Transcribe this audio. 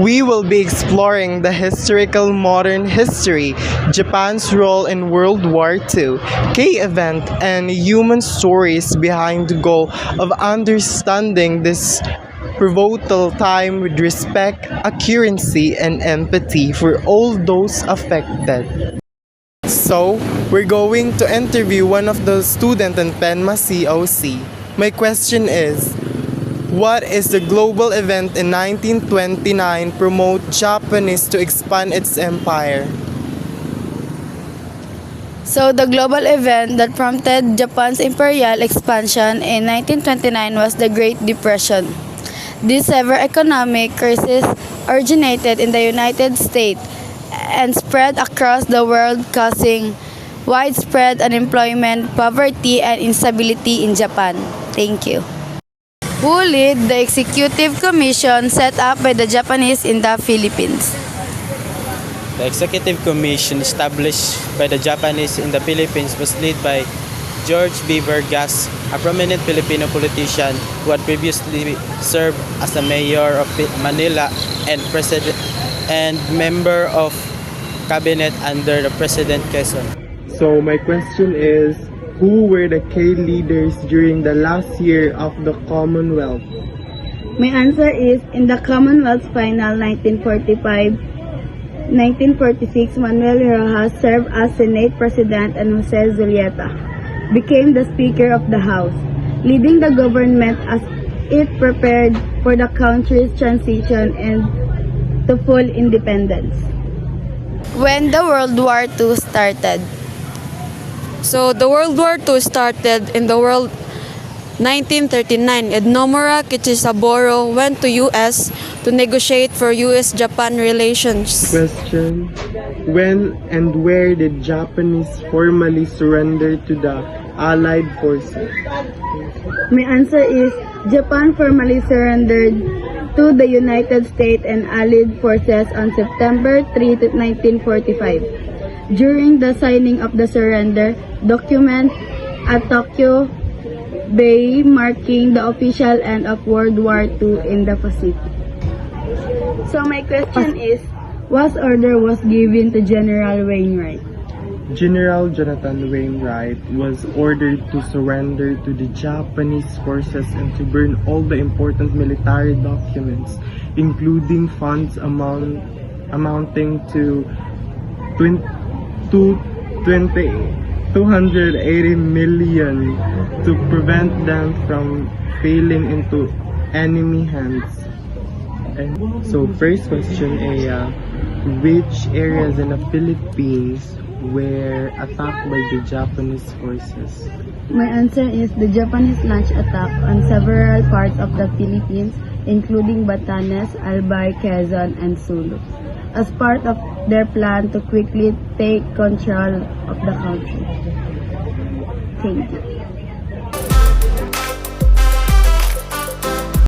We will be exploring the historical modern history, Japan's role in World War II, key event, and human stories behind the goal of understanding this pivotal time with respect, accuracy, and empathy for all those affected. So, we're going to interview one of the students in Penma COC. My question is, what is the global event in 1929 promote Japanese to expand its empire? So the global event that prompted Japan's imperial expansion in 1929 was the Great Depression. This severe economic crisis originated in the United States and spread across the world, causing widespread unemployment, poverty, and instability in Japan. Thank you. Who led the executive commission set up by the Japanese in the Philippines? The Executive Commission established by the Japanese in the Philippines was led by George B. Vargas, a prominent Filipino politician who had previously served as the mayor of Manila and president and member of cabinet under the President Quezon. So my question is, who were the key leaders during the last year of the Commonwealth? My answer is in the Commonwealth final 1946, Manuel Rojas served as Senate President and Jose Zulieta became the Speaker of the House, leading the government as it prepared for the country's transition and to full independence. When the World War II started. So the World War II started in the world 1939 and Nomura Kichisaburo went to US to negotiate for US-Japan relations. Question, when and where did Japanese formally surrender to the Allied forces? My answer is Japan formally surrendered to the United States and Allied forces on September 3, 1945. During the signing of the surrender document at Tokyo Bay, marking the official end of World War II in the Pacific. So my question is, what order was given to General Wainwright? General Jonathan Wainwright was ordered to surrender to the Japanese forces and to burn all the important military documents, including funds amounting to 280 million to prevent them from falling into enemy hands. And so first question is, which areas in the Philippines were attacked by the Japanese forces? My answer is the Japanese launched attack on several parts of the Philippines, including Batanes, Albay, Quezon, and Sulu, as part of their plan to quickly take control of the country. Thank you.